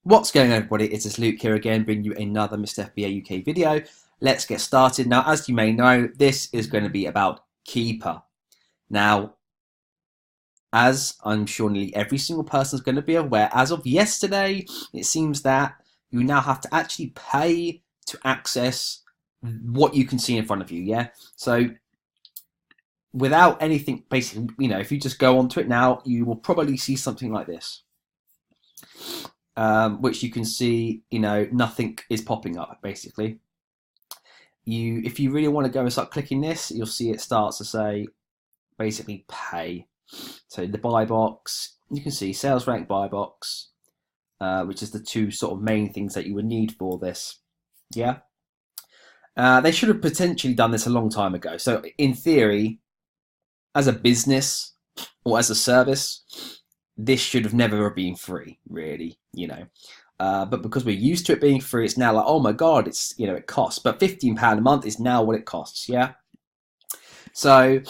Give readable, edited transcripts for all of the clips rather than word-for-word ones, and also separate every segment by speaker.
Speaker 1: What's going on, everybody? It's Luke here again, bringing you another Mr. FBA UK video. Let's get started. Now, as you may know, this is going to be about KEEPA. Now, as I'm sure nearly every single person is going to be aware, as of yesterday, it seems that you now have to actually pay to access what you can see in front of you, yeah? So, without anything, basically, if you just go onto it now, you will probably see something like this. Which you can see, nothing is popping up, basically. If you really want to go and start clicking this, you'll see it starts to say, basically, pay. So the buy box, you can see sales rank buy box, which is the two sort of main things that you would need for this. Yeah. They should have potentially done this a long time ago. So in theory, as a business or as a service, this should have never been free, really, but because we're used to it being free, it's now like, oh my god, it's it costs. But £15 a month is now what it costs, yeah. So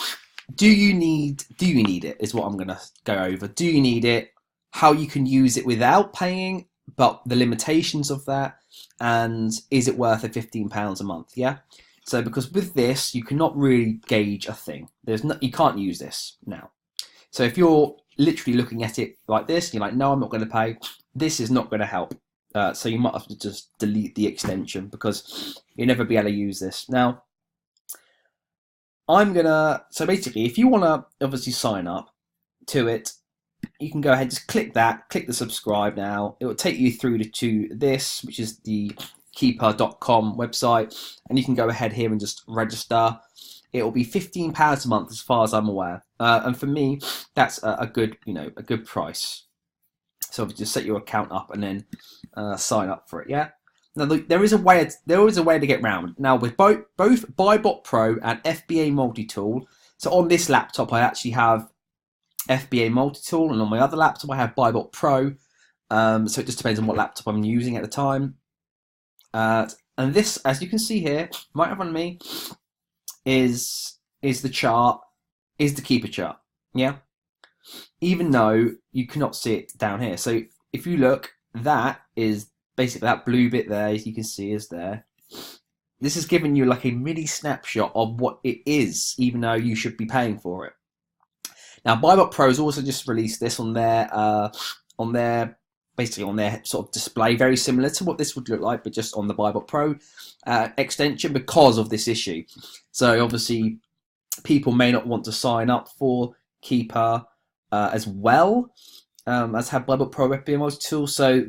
Speaker 1: do you need it is what I'm gonna go over. Do you need it? How you can use it without paying, but the limitations of that, and is it worth £15 a month? Yeah. So because with this, you cannot really gauge a thing. You can't use this now. So if you're literally looking at it like this, you're like, no, I'm not going to pay. This is not going to help. So you might have to just delete the extension because you'll never be able to use this. Now, so basically, if you want to obviously sign up to it, you can go ahead, just click that, click the subscribe now. It will take you through to this, which is the KEEPA.com website. And you can go ahead here and just register. It will be £15 a month, as far as I'm aware, and for me, that's a good, a good price. So just set your account up and then sign up for it. Yeah. Now there is a way to get round. Now with both BuyBot Pro and FBA Multi-Tool. So on this laptop, I actually have FBA Multi-Tool, and on my other laptop, I have BuyBot Pro. So it just depends on what laptop I'm using at the time. And this, as you can see here, right in front of me, is the KEEPA chart, yeah, even though you cannot see it down here. So if you look, that is basically that blue bit there, as you can see, is there. This is giving you like a mini snapshot of what it is, even though you should be paying for it. Now BuyBot Pro has also just released this on their basically on their sort of display, very similar to what this would look like, but just on the BuyBot Pro extension because of this issue. So obviously, people may not want to sign up for KEEPA as well as have BuyBot Pro FBA Multi-Tool. So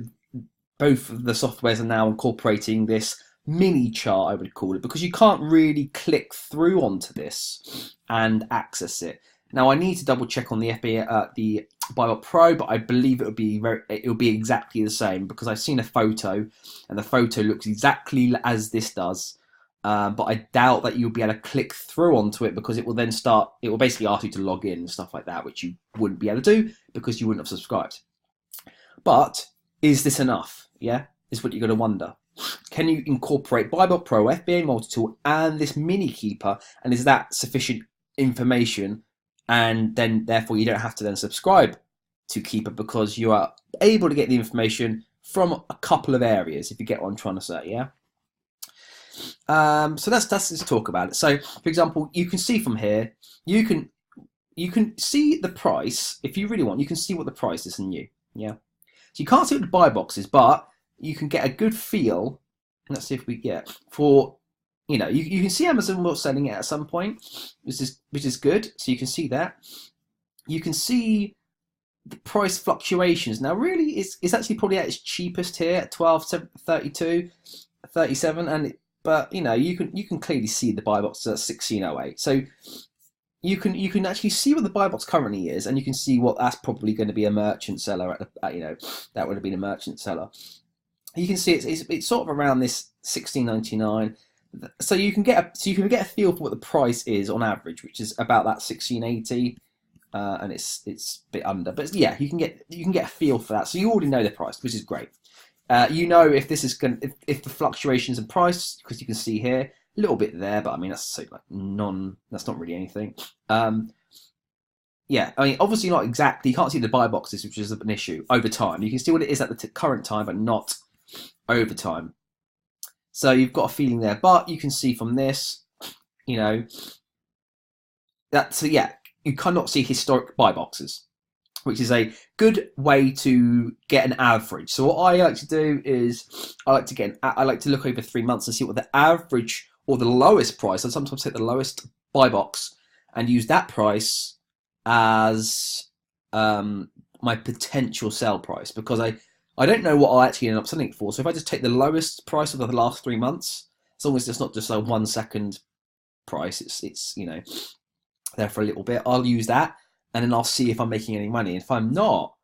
Speaker 1: both of the softwares are now incorporating this mini chart, I would call it, because you can't really click through onto this and access it. Now I need to double check on the FBA, the BuyBot Pro, but I believe it will be exactly the same because I've seen a photo, and the photo looks exactly as this does. But I doubt that you'll be able to click through onto it because it will then start. It will basically ask you to log in and stuff like that, which you wouldn't be able to do because you wouldn't have subscribed. But is this enough? Yeah, is what you're going to wonder. Can you incorporate BuyBot Pro, FBA Multi-Tool, and this mini KEEPA, and is that sufficient information? And then therefore you don't have to then subscribe to KEEPA because you are able to get the information from a couple of areas, if you get what I'm trying to say, yeah. So let's talk about it. So for example, you can see from here, you can see the price. If you really want, you can see what the price is in you, yeah. So you can't see what the buy box is, but you can get a good feel. Let's see if we get for. You can see Amazon will selling it at some point, which is good. So you can see that. You can see the price fluctuations. Now, really, it's actually probably at its cheapest here at 12.32, 37, but you can clearly see the buy box at 16.08. So you can actually see what the buy box currently is, and you can see what that's probably going to be a merchant seller that would have been a merchant seller. You can see it's sort of around this 16.99. So you can get a feel for what the price is on average, which is about that 16.80, and it's a bit under. But yeah, you can get a feel for that. So you already know the price, which is great. If this is if the fluctuations in price, because you can see here a little bit there, but I mean that's so that's not really anything. yeah, I mean, obviously not exactly. You can't see the buy boxes, which is an issue over time. You can see what it is at the current time, but not over time. So you've got a feeling there, but you can see from this, you know, that, so yeah, you cannot see historic buy boxes, which is a good way to get an average. So what I like to do is I like to look over 3 months and see what the average or the lowest price. I sometimes take the lowest buy box and use that price as my potential sell price, because I don't know what I'll actually end up selling it for. So if I just take the lowest price of the last 3 months, as long as it's not just a 1 second price, it's you know, there for a little bit, I'll use that, and then I'll see if I'm making any money. If I'm not,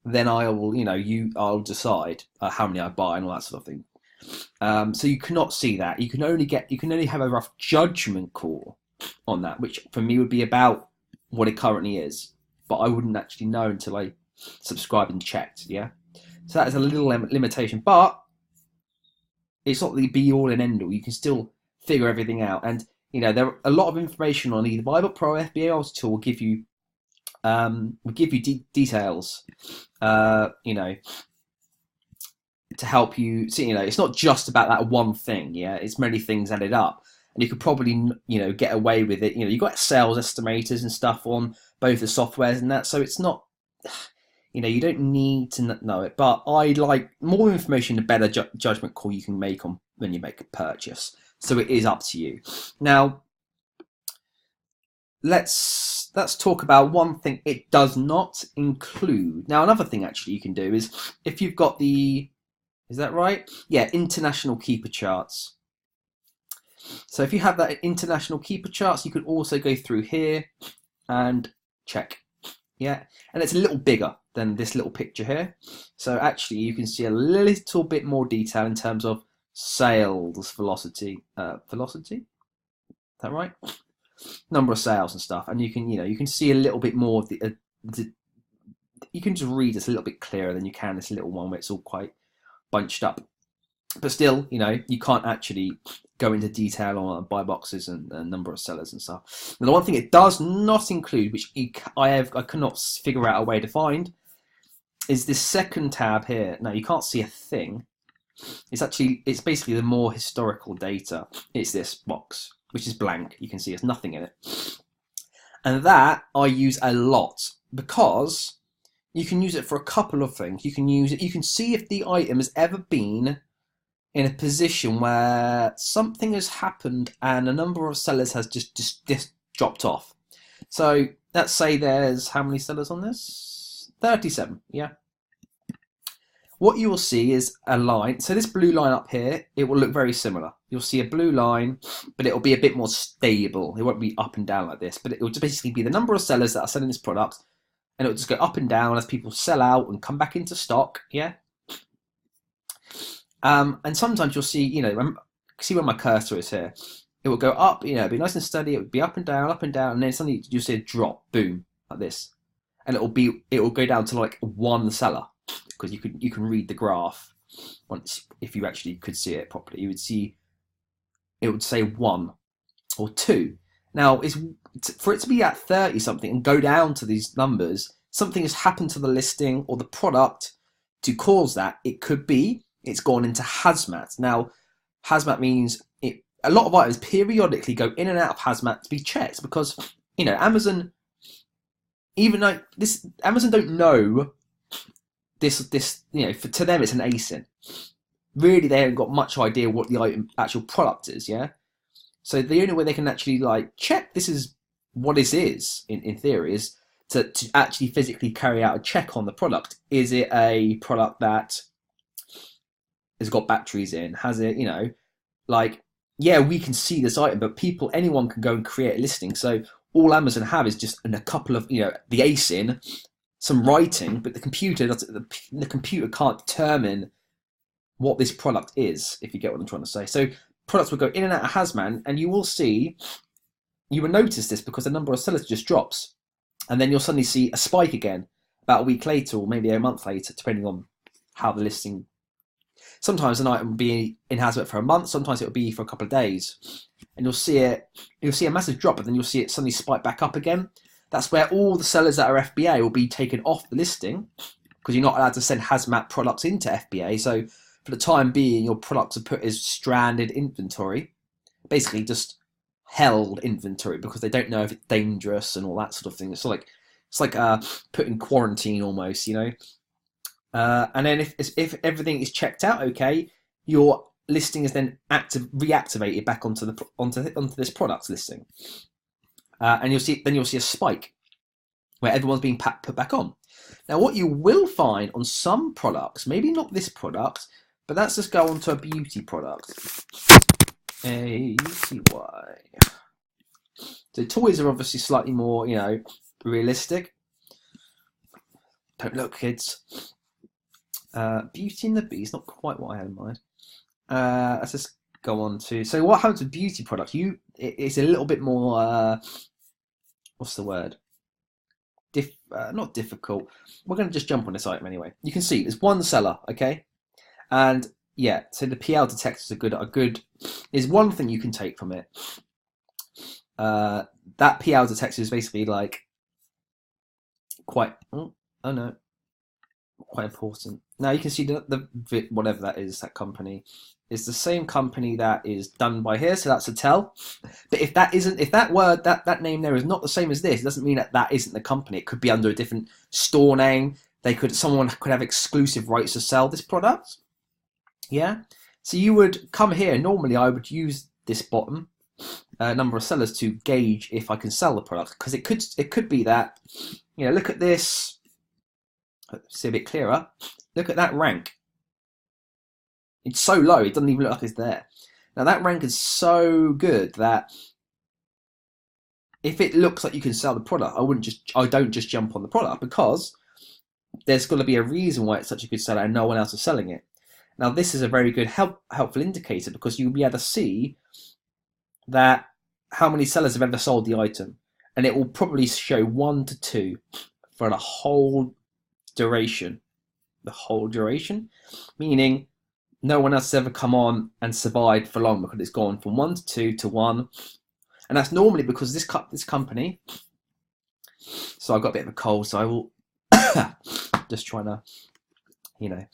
Speaker 1: then I will, you know, I'll decide how many I buy and all that sort of thing. So you cannot see that. You can only have a rough judgment call on that, which for me would be about what it currently is, but I wouldn't actually know until I subscribed and checked. Yeah, so that is a little limitation, but it's not the be all and end all. You can still figure everything out, and you know, there are a lot of information on either BuyBook Pro or FBA tool will give you details, you know, to help you see. You know, it's not just about that one thing. Yeah, it's many things added up, and you could probably, you know, get away with it. You know, you've got sales estimators and stuff on both the softwares and that, so it's not, you know, you don't need to know it. But I like more information, the better judgment call you can make on when you make a purchase. So it is up to you. Now, let's talk about one thing it does not include. Now, another thing actually you can do is, if you've got the, is that right? Yeah, international KEEPA charts. So if you have that international KEEPA charts, you could also go through here and check. Yeah, and it's a little bigger than this little picture here. So actually you can see a little bit more detail in terms of sales velocity. Velocity? Is that right? Number of sales and stuff, and you can, you know, you can see a little bit more of the you can just read this a little bit clearer than you can this little one where it's all quite bunched up. But still, you know, you can't actually go into detail on buy boxes and number of sellers and stuff. Now, the one thing it does not include, which I cannot figure out a way to find, is this second tab here. Now, you can't see a thing. It's basically the more historical data. It's this box, which is blank. You can see there's nothing in it. And that I use a lot, because you can use it for a couple of things. You can use it, you can see if the item has ever been in a position where something has happened and a number of sellers has just dropped off. So let's say there's, how many sellers on this? 37, yeah. What you will see is a line. So this blue line up here, it will look very similar. You'll see a blue line, but it will be a bit more stable. It won't be up and down like this, but it will just basically be the number of sellers that are selling this product, and it will just go up and down as people sell out and come back into stock, yeah? And sometimes you'll see, you know, see where my cursor is here. It will go up, you know, it'll be nice and steady. It would be up and down, and then suddenly you'll see a drop, boom, like this, and it will go down to like one seller, because you can read the graph once. If you actually could see it properly, you would see it would say 1 or 2. Now, for it to be at 30 something and go down to these numbers, something has happened to the listing or the product to cause that. It could be it's gone into hazmat. Now, hazmat means a lot of items periodically go in and out of hazmat to be checked, because, you know, Amazon, even though Amazon don't know this, you know, to them it's an ASIN. Really, they haven't got much idea what the actual product is, yeah? So the only way they can actually, like, check this is what this is, in theory, is to actually physically carry out a check on the product. Is it a product that has got batteries in? Has it, you know, like, yeah, we can see this item, but anyone can go and create a listing. So all Amazon have is just a couple of, you know, the ASIN, some writing, but the computer can't determine what this product is, if you get what I'm trying to say. So products will go in and out of hazmat, and you will notice this because the number of sellers just drops, and then you'll suddenly see a spike again about a week later, or maybe a month later, depending on how the listing. Sometimes an item will be in hazmat for a month, sometimes it will be for a couple of days, and you'll see a massive drop, and then you'll see it suddenly spike back up again. That's where all the sellers that are FBA will be taken off the listing, because you're not allowed to send hazmat products into FBA. So for the time being, your products are put as stranded inventory, basically just held inventory, because they don't know if it's dangerous and all that sort of thing. It's like put in quarantine almost, you know. And then if everything is checked out okay, your listing is then reactivated back onto this product listing, and you'll see a spike where everyone's being put back on. Now, what you will find on some products, maybe not this product, but let's just go on to a beauty product. A-U-T-Y. So toys are obviously slightly more, you know, realistic. Don't look, kids. Beauty and the Beast, not quite what I had in mind. Let's just go on to. So what happens with beauty products? It's a little bit more. What's the word? Not difficult. We're going to just jump on this item anyway. You can see there's one seller, okay, and yeah. So the PL detectors are good. Is one thing you can take from it. That PL detector is basically like quite. Oh no. Quite important. Now you can see the whatever that is, that company is the same company that is done by here, so that's a tell. But if that name there is not the same as this, it doesn't mean that isn't the company. It could be under a different store name. Someone could have exclusive rights to sell this product. Yeah. So you would come here. Normally I would use this bottom number of sellers to gauge if I can sell the product, because it could be that, you know, look at this. See a bit clearer. Look at that rank. It's so low, it doesn't even look like it's there. Now that rank is so good that if it looks like you can sell the product, I don't just jump on the product, because there's got to be a reason why it's such a good seller and no one else is selling it. Now this is a very good helpful indicator, because you'll be able to see that how many sellers have ever sold the item, and it will probably show 1 to 2 for the whole duration, meaning no one else has ever come on and survived for long, because it's gone from 1 to 2 to 1, and that's normally because this company. So I've got a bit of a cold, so I will just trying to, you know,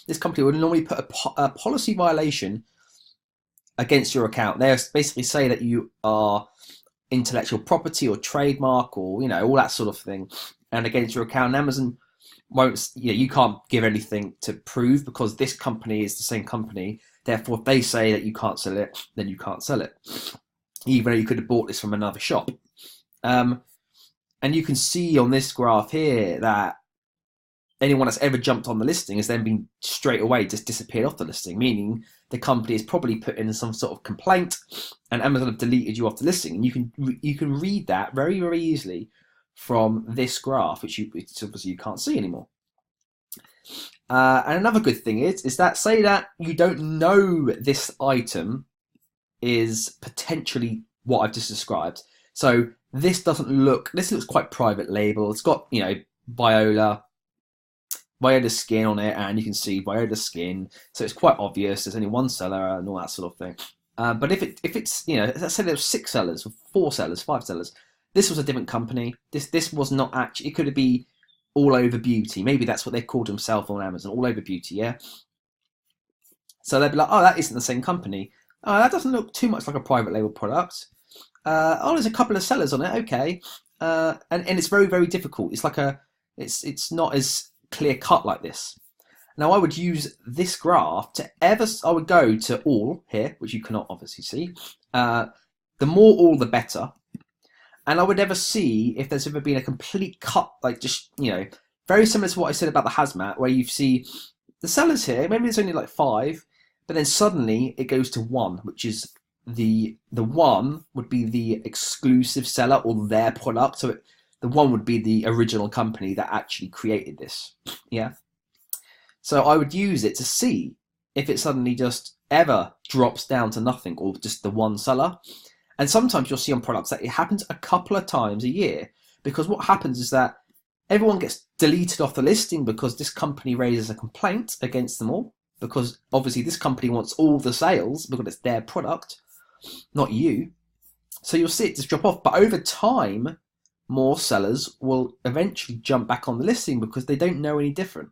Speaker 1: this company would normally put a policy violation against your account. They basically say that you are intellectual property or trademark, or, you know, all that sort of thing, and against your account. Amazon won't, you know, you can't give anything to prove, because this company is the same company. Therefore, if they say that you can't sell it, then you can't sell it, even though you could have bought this from another shop. And you can see on this graph here that anyone that's ever jumped on the listing has then been straight away just disappeared off the listing, meaning the company has probably put in some sort of complaint and Amazon have deleted you off the listing. And you can read that very, very easily from this graph, which obviously you can't see anymore. And another good thing is that, say that you don't know this item is potentially what I've just described. So this looks quite private label. It's got, you know, Viola skin on it, and you can see Viola skin, so it's quite obvious there's only one seller and all that sort of thing. But if it's, you know, let's say there's 6 sellers, or 4 sellers, 5 sellers. This was a different company. This was not actually. It could be All Over Beauty. Maybe that's what they called themselves on Amazon. All Over Beauty, yeah. So they'd be like, oh, that isn't the same company. Oh, that doesn't look too much like a private label product. Oh, there's a couple of sellers on it. Okay, and it's very, very difficult. It's like it's not as clear cut like this. Now I would use this graph I would go to all here, which you cannot obviously see. The more all, the better. And I would never see if there's ever been a complete cut, like just, you know, very similar to what I said about the hazmat, where you see the sellers here, maybe there's only like 5, but then suddenly it goes to 1, which is the 1 would be the exclusive seller or their product. So the 1 would be the original company that actually created this. Yeah. So I would use it to see if it suddenly just ever drops down to nothing, or just the 1 seller. And sometimes you'll see on products that it happens a couple of times a year, because what happens is that everyone gets deleted off the listing because this company raises a complaint against them all, because obviously this company wants all the sales because it's their product, not you. So you'll see it just drop off, but over time, more sellers will eventually jump back on the listing because they don't know any different.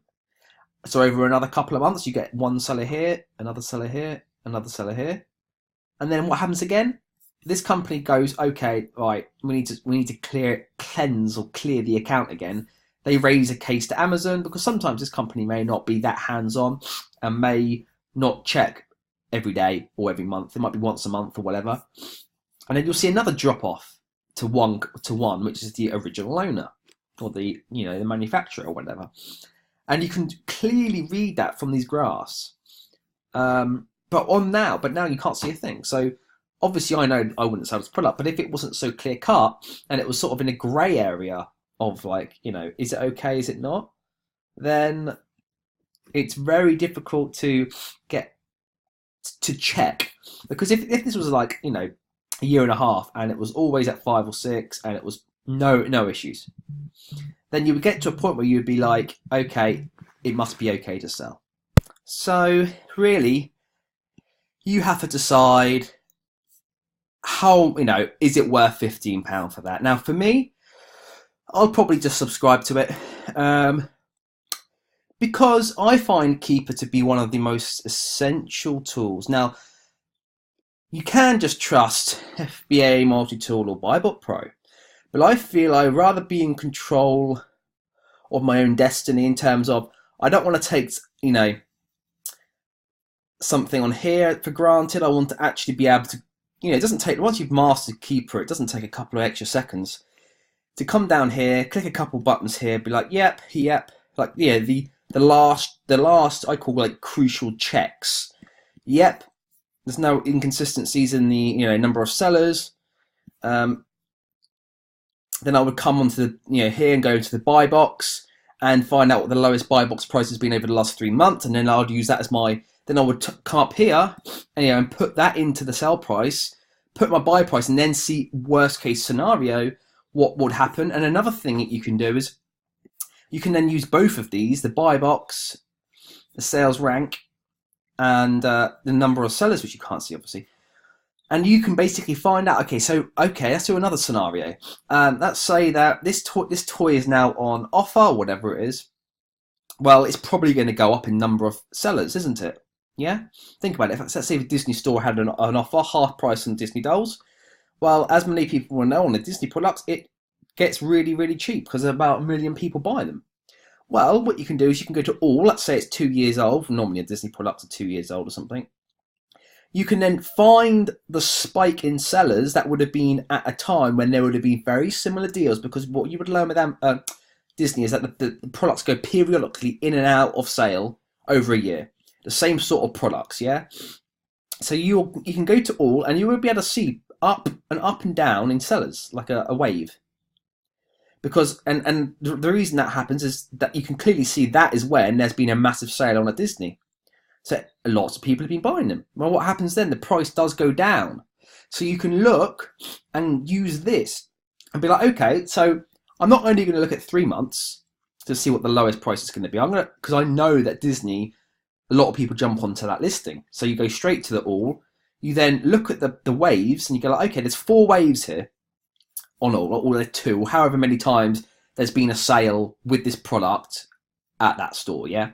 Speaker 1: So over another couple of months, you get one seller here, another seller here, another seller here. And then what happens again? This company goes, okay, right, we need to cleanse or clear the account again. They raise a case to Amazon because sometimes this company may not be that hands-on and may not check every day or every month. It might be once a month or whatever. And then you'll see another drop off to one, which is the original owner or the manufacturer or whatever. And you can clearly read that from these graphs. But now you can't see a thing. So obviously I know I wouldn't sell this product, but if it wasn't so clear cut and it was sort of in a grey area of like, is it okay, is it not? Then it's very difficult to get to check. Because if this was like, a year and a half and it was always at 5 or 6 and it was no issues, then you would get to a point where you would be like, okay, it must be okay to sell. So really, you have to decide how, is it worth £15 for that? Now, for me, I'll probably just subscribe to it because I find KEEPA to be one of the most essential tools. Now, you can just trust FBA, Multi-Tool or BuyBot Pro, but I feel I'd rather be in control of my own destiny in terms of I don't want to take, something on here for granted. I want to actually be able to, it doesn't take, once you've mastered KEEPA, it doesn't take a couple of extra seconds to come down here, click a couple buttons here, be like, yep, like, yeah, the last, I call like crucial checks. Yep, there's no inconsistencies in the, number of sellers. Then I would come onto the, here and go to the buy box and find out what the lowest buy box price has been over the last 3 months. And then I would use that as then I would come up here and put that into the sell price, put my buy price, and then see worst case scenario, what would happen. And another thing that you can do is you can then use both of these, the buy box, the sales rank, and the number of sellers, which you can't see obviously. And you can basically find out, okay, let's do another scenario. Let's say that this toy is now on offer, or whatever it is. Well, it's probably going to go up in number of sellers, isn't it? Yeah? Think about it. Let's say the Disney store had an offer, half price on Disney dolls. Well, as many people will know on the Disney products, it gets really, really cheap because about 1 million people buy them. Well, what you can do is you can go to all, let's say it's 2 years old. Normally a Disney product are 2 years old or something. You can then find the spike in sellers that would have been at a time when there would have been very similar deals, because what you would learn with Disney is that the products go periodically in and out of sale over a year. The same sort of products, yeah? So you can go to all and you will be able to see up and down in sellers, like a wave. Because, and the reason that happens is that you can clearly see that is when there's been a massive sale on a Disney. So lots of people have been buying them. Well, what happens then? The price does go down. So you can look and use this and be like, okay, so I'm not only going to look at 3 months to see what the lowest price is going to be. Because I know that Disney, a lot of people jump onto that listing. So you go straight to the all. You then look at the waves and you go like, okay, there's 4 waves here on all, or there's 2, or however many times there's been a sale with this product at that store, yeah?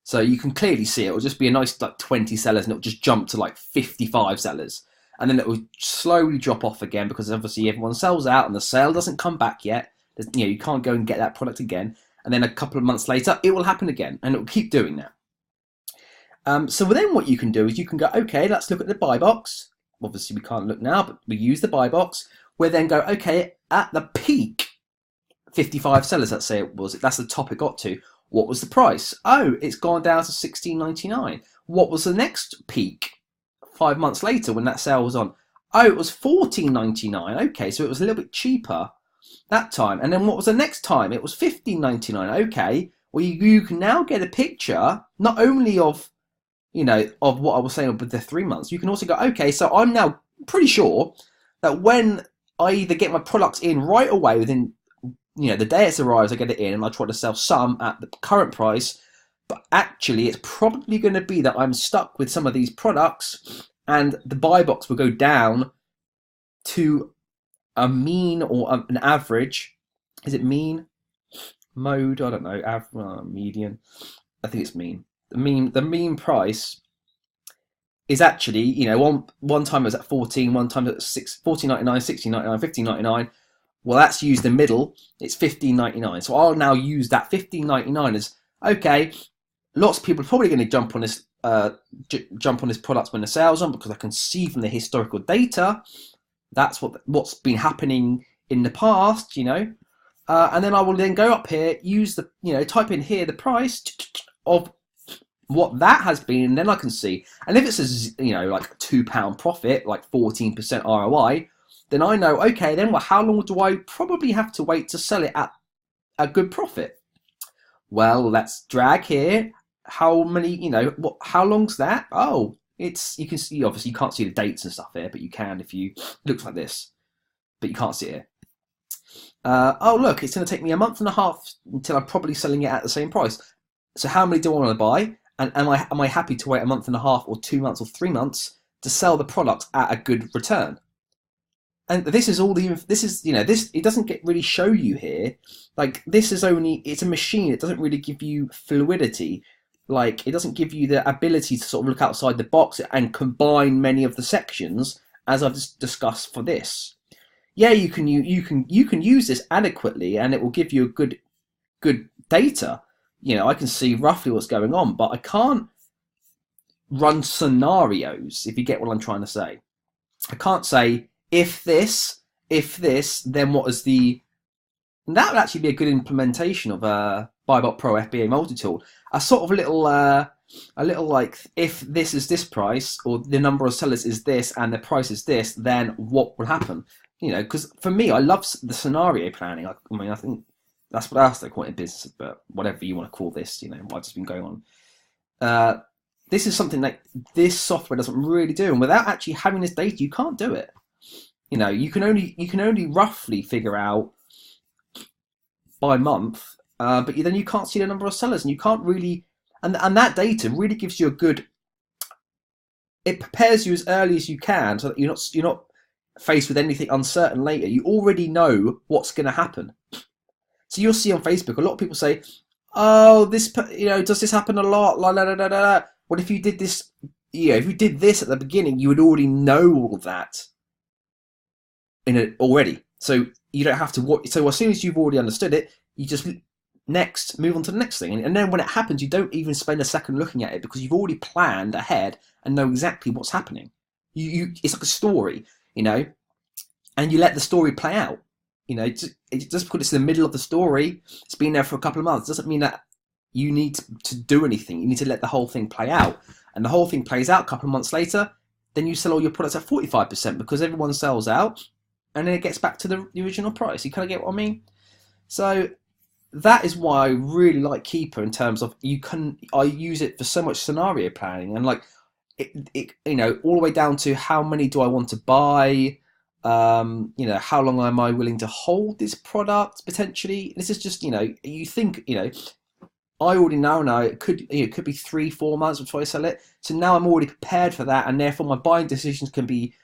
Speaker 1: So you can clearly see it will just be a nice like 20 sellers and it'll just jump to like 55 sellers. And then it will slowly drop off again because obviously everyone sells out and the sale doesn't come back yet. You can't go and get that product again. And then a couple of months later, it will happen again and it will keep doing that. So then what you can do is you can go, okay, let's look at the buy box. Obviously we can't look now, but we use the buy box. We'll then go, okay, at the peak, 55 sellers, let's say it was. That's the top it got to. What was the price? Oh, it's gone down to $16.99. What was the next peak 5 months later when that sale was on? Oh, it was $14.99. Okay, so it was a little bit cheaper that time. And then what was the next time? It was $15.99. Okay, well, you can now get a picture not only of, of what I was saying with the 3 months. You can also go, okay, so I'm now pretty sure that when I either get my products in right away within the day it arrives, I get it in and I try to sell some at the current price, but actually it's probably going to be that I'm stuck with some of these products and the buy box will go down to a mean or an average. Is it mean? Mode? I don't know. Median. I think it's mean. The mean price is actually, you know, one time it was at 14, one time it was 14.99, 16.99, 15.99. Well, that's used the middle. It's 15.99. So I'll now use that 15.99 as okay. Lots of people are probably going to jump on this product when the sale's on, because I can see from the historical data that's what's been happening in the past, you know. And then I will then go up here, use the, you know, type in here the price of what that has been, and then I can see. And if it's a, you know, like £2 profit, like 14% ROI, then I know, okay, then well, how long do I probably have to wait to sell it at a good profit? Well, let's drag here. How many, you know, how long's that? Oh, you can see, obviously you can't see the dates and stuff here, but you can if you, it looks like this, but you can't see it. Oh, look, it's going to take me a month and a half until I'm probably selling it at the same price. So how many do I want to buy? And am I happy to wait a month and a half or 2 months or 3 months to sell the product at a good return? And this is all you know, it doesn't really show you here. Like, this is it's a machine. It doesn't really give you fluidity. Like, it doesn't give you the ability to sort of look outside the box and combine many of the sections as I've just discussed for this. Yeah, you can use this adequately, and it will give you a good data. You know, I can see roughly what's going on, but I can't run scenarios, if you get what I'm trying to say. I can't say, if this, then what is the... And that would actually be a good implementation of BuyBot Pro FBA multi-tool. A sort of little like, if this is this price, or the number of sellers is this, and the price is this, then what will happen? You know, because for me, I love the scenario planning. I mean, I think that's what else they call it in business, but whatever you want to call this, you know, what's just been going on. This is something that this software doesn't really do, and without actually having this data, you can't do it. You know, you can only roughly figure out by month, but then you can't see the number of sellers, and you can't really, and that data really gives you a good. It prepares you as early as you can, so that you're not faced with anything uncertain later. You already know what's going to happen. So you'll see on Facebook a lot of people say, "Oh, this, you know, does this happen a lot?" La la la la la. What if you did this? You know, if you did this at the beginning, you would already know all of that already. So you don't have to watch. So as soon as you've already understood it, you just move on to the next thing. And then when it happens, you don't even spend a second looking at it, because you've already planned ahead and know exactly what's happening. It's like a story, you know, and you let the story play out. You know, just because it's in the middle of the story, it's been there for a couple of months, doesn't mean that you need to do anything. You need to let the whole thing play out. And the whole thing plays out a couple of months later, then you sell all your products at 45%, because everyone sells out, and then it gets back to the original price. You kind of get what I mean? So that is why I really like KEEPA, in terms of I use it for so much scenario planning, and like it you know, all the way down to how many do I want to buy, you know, how long am I willing to hold this product potentially. This is just, you know, you think, you know, I already know now it could be 3-4 months before I sell it. So now I'm already prepared for that, and therefore my buying decisions can be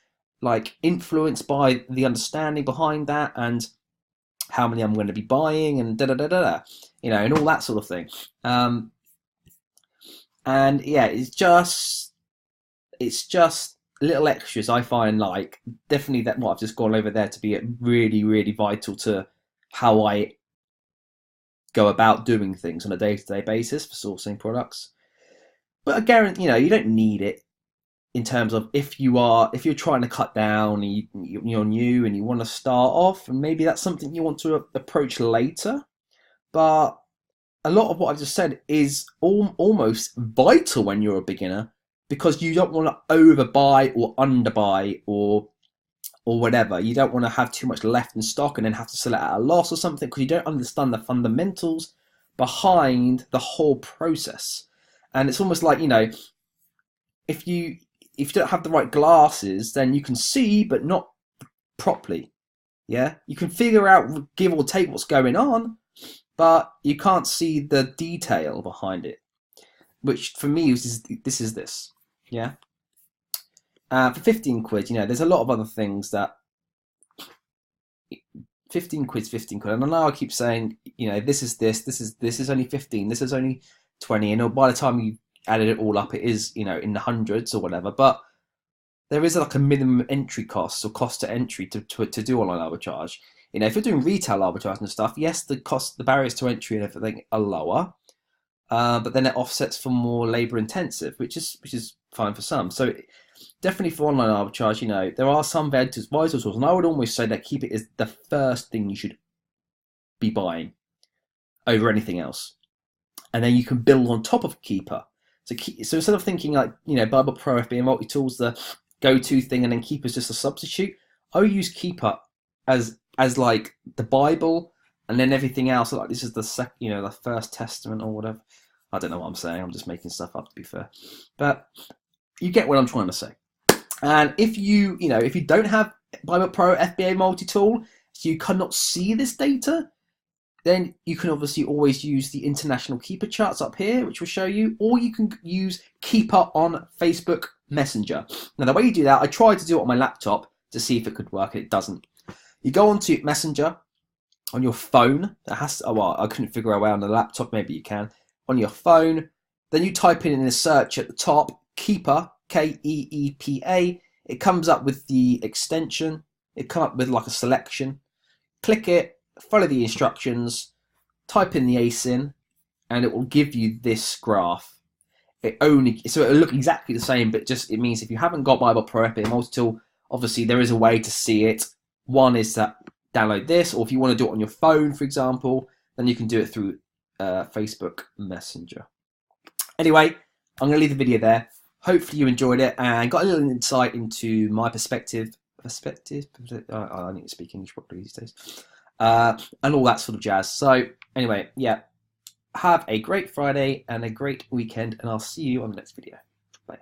Speaker 1: like influenced by the understanding behind that, and how many I'm going to be buying, and you know, and all that sort of thing. And yeah, it's just little extras I find, like, definitely that what I've just gone over there to be really, really vital to how I go about doing things on a day-to-day basis for sourcing products. But I guarantee, you know, you don't need it in terms of if you're trying to cut down and you're new and you want to start off, and maybe that's something you want to approach later. But a lot of what I've just said is almost vital when you're a beginner, because you don't want to overbuy or underbuy or whatever. You don't want to have too much left in stock and then have to sell it at a loss or something, because you don't understand the fundamentals behind the whole process. And it's almost like, you know, if you don't have the right glasses, then you can see but not properly. Yeah, you can figure out, give or take, what's going on, but you can't see the detail behind it, which for me is this. Yeah. For 15 quid, you know, there's a lot of other things that 15 quid's 15 quid. And I know I keep saying, you know, this is only 15, this is only 20, and by the time you added it all up, it is, you know, in the hundreds or whatever. But there is like a minimum entry cost or cost to entry to do online arbitrage. You know, if you're doing retail arbitrage and stuff, yes, the barriers to entry and everything are lower, but then it offsets for more labor intensive, which is fine for some. So definitely for online arbitrage, you know, there are some vital tools, and I would almost say that KEEPA is the first thing you should be buying over anything else, and then you can build on top of KEEPA. So instead of thinking like, you know, Bible Pro, FBA multi-tools the go-to thing, and then KEEPA is just a substitute, I would use KEEPA as like the Bible, and then everything else like this is the first testament or whatever. I don't know what I'm saying. I'm just making stuff up, to be fair, but you get what I'm trying to say. And if you don't have Bible Pro FBA multi-tool, so you cannot see this data, then you can obviously always use the international KEEPA charts up here, which will show you, or you can use KEEPA on Facebook Messenger. Now, the way you do that, I tried to do it on my laptop to see if it could work, and it doesn't. You go onto Messenger on your phone. I couldn't figure out where on the laptop. Maybe you can on your phone. Then you type in the search at the top KEEPA, KEEPA. It comes up with the extension. It comes up with like a selection. Click it. Follow the instructions. Type in the ASIN, and it will give you this graph. It'll look exactly the same, but it means if you haven't got Bible Pro FBA multi-tool, obviously there is a way to see it. One is to download this, or if you want to do it on your phone, for example, then you can do it through Facebook Messenger. Anyway, I'm going to leave the video there. Hopefully you enjoyed it and got a little insight into my perspective. I need to speak English properly these days. And all that sort of jazz. So anyway, yeah, have a great Friday and a great weekend, and I'll see you on the next video. Bye.